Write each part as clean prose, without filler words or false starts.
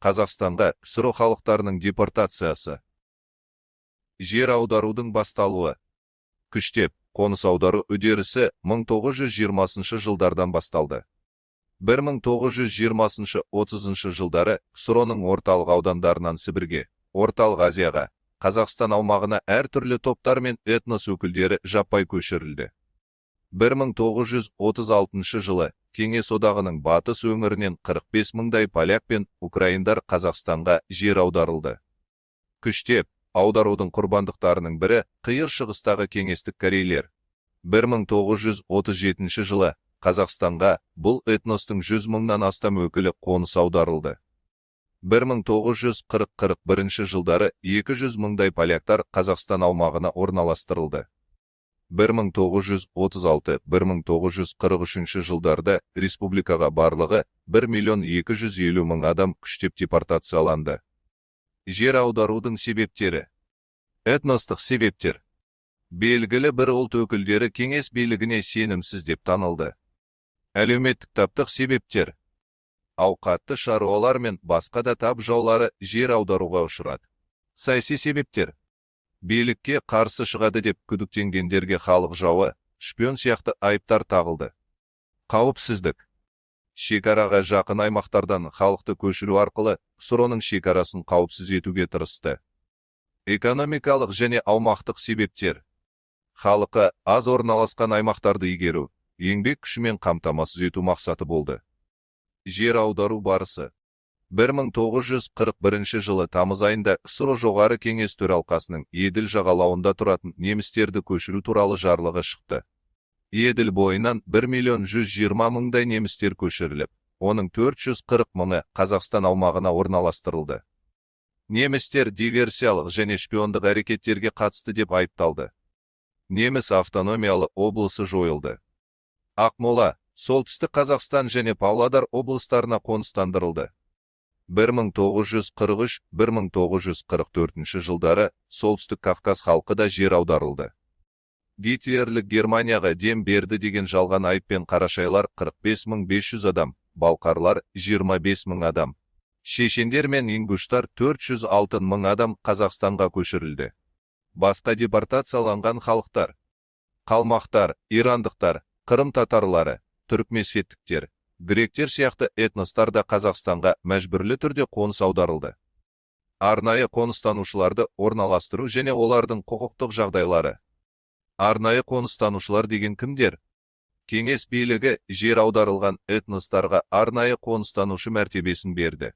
Қазақстанға КСРО халықтарының депортациясы. Жер аударудың басталуы. Күштеп, қоныс аудару үдерісі 1920 жылдардан басталды. 1920-30 жылдары КСРО-ның орталық аудандарынан Сібірге, Орталық Азияға, Қазақстан аумағына әртүрлі топтар мен этнос өкілдері жаппай көшірілді. 1936 жылы Кеңес одағының батыс өңірінен 45 мыңдай поляк пен украиндар Қазақстанға жер аударылды. Күштеп, аударудың құрбандықтарының бірі қиыр шығыстағы кеңестік корейлер. 1937 жылы Қазақстанға бұл этностың 100 мыңнан астам өкілі қоныс аударылды. 1940-41 жылдары 200 мыңдай поляктар Қазақстан аумағына орналастырылды. 1936-1943 жылдарда республикаға барлығы 1.250.000 адам күштеп депортацияланды. Жер аударудың себептері. Этностық себептер. Белгілі бір ұлт өкілдері кеңес билігіне сенімсіз деп танылды. Әлеуметтік таптық себептер. Ауқатты шаруалар мен басқа да тап жаулары жер аударуға ұшырады. Саяси себептер. Билікке қарсы шығады деп күдіктенгендерге халық жауы, шпион сияқты айыптар тағылды. Қауіпсіздік. Шекараға жақын аймақтардан халықты көшіру арқылы КСРО-ның шекарасын қауіпсіз етуге тырысты. Экономикалық және аумақтық себептер. Халыққа аз орналасқан аймақтарды игеру, еңбек күшімен қамтамасыз ету мақсаты болды. Жер аудару барысы. 1941 жылы тамыз айында КСРО жоғары кеңес төралқасының Еділ жағалауында тұратын немістерді көшіру туралы жарлығы шықты. Еділ бойынан 1.120.000 немістер көшіріліп, оның 440 мыңы Қазақстан аумағына орналастырылды. Немістер диверсиялық және шпиондық әрекеттерге қатысты деп айыпталды. Неміс автономиялы облысы жойылды. Ақмола, Солтүстік Қазақстан және Павлодар облыстарына қоныстандырылды. 1943-1944 жылдары Солтүстік Кавказ халқы да жер аударылды. Гитлерлік Германияға дем берді деген жалған айыппен қарашайлар 45.500 адам, балқарлар 25.000 адам. Шешендер мен ингуштар 406 мың адам Қазақстанға көшірілді. Басқа депортацияланған халықтар. Қалмақтар, ирандықтар, Қырым татарлары, түркменстіктер, гректер сияқты этностар да Қазақстанға мәжбүрлі түрде қоныс аударылды. Арнайы қоныстанушыларды орналастыру және олардың құқықтық жағдайлары. Арнайы қоныстанушылар деген кімдер? Кеңес билігі жер аударылған этностарға арнайы қоныстанушы мәртебесін берді.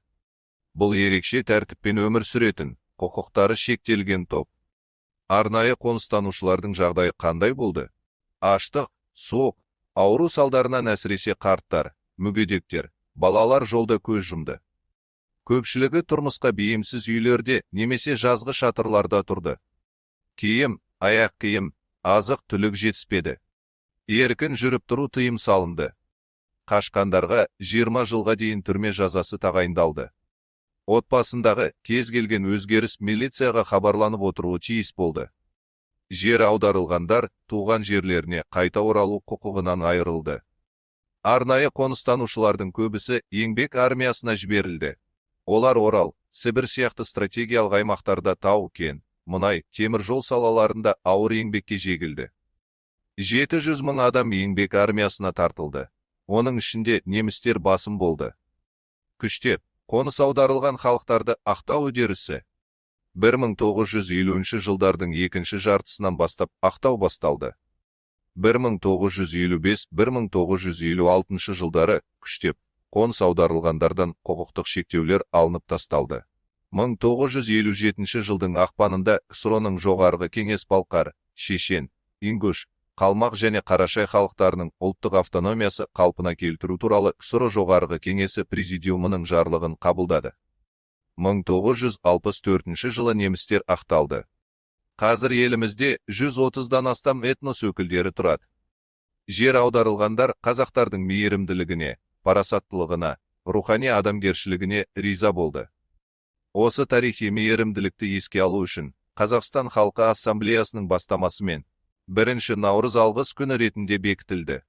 Бұл ерекше тәртіппен өмір сүретін, құқықтары шектелген топ. Арнайы қоныстанушылардың жағдайы қандай болды? Аштық, суық, ауру салдарынан әсіресе қарттар, мүгедектер, балалар жолда көз жұмды. Көпшілігі тұрмысқа бейімсіз үйлерде немесе жазғы шатырларда тұрды. Киім, аяқ киім, азық түлік жетіспеді. Еркін жүріп тұру тыйым салынды. Қашқандарға 20 жылға дейін түрме жазасы тағайындалды. Отбасындағы кез келген өзгеріс милицияға хабарланып отыруы тиіс болды. Жер аударылғандар туған жерлеріне қайта оралу құқығынан айырылды. Арнайы қоныстанушылардың көбісі еңбек армиясына жіберілді. Олар Орал, Сібір сияқты стратегиялық аймақтарда тау-кен, мұнай, темір жол салаларында ауыр еңбекке жегілді. 700 мың адам еңбек армиясына тартылды. Оның ішінде немістер басым болды. Күштеп, қоныс аударылған халықтарды ақтау үдерісі. 1950 жылдардың екінші жартысынан бастап ақтау басталды. 1955-1956 жылдары күштеп, қоныс аударылғандардан құқықтық шектеулер алынып тасталды. 1957 жылдың ақпанында КСРО-ның жоғарғы кеңес балқар, шешен, ингуш, қалмақ және қарашай халықтарының ұлттық автономиясы қалпына келтіру туралы КСРО жоғарғы кеңесі президиумының жарлығын қабылдады. 1964 жылы немістер ақталды. Қазір елімізде 130-дан астам этнос өкілдері тұрады. Жер аударылғандар қазақтардың мейірімділігіне, парасаттылығына, рухани адамгершілігіне риза болды. Осы тарихи мейірімділікті еске алу үшін Қазақстан Халқы Ассамблеясының бастамасымен 1 наурыз алғыс күні ретінде бекітілді.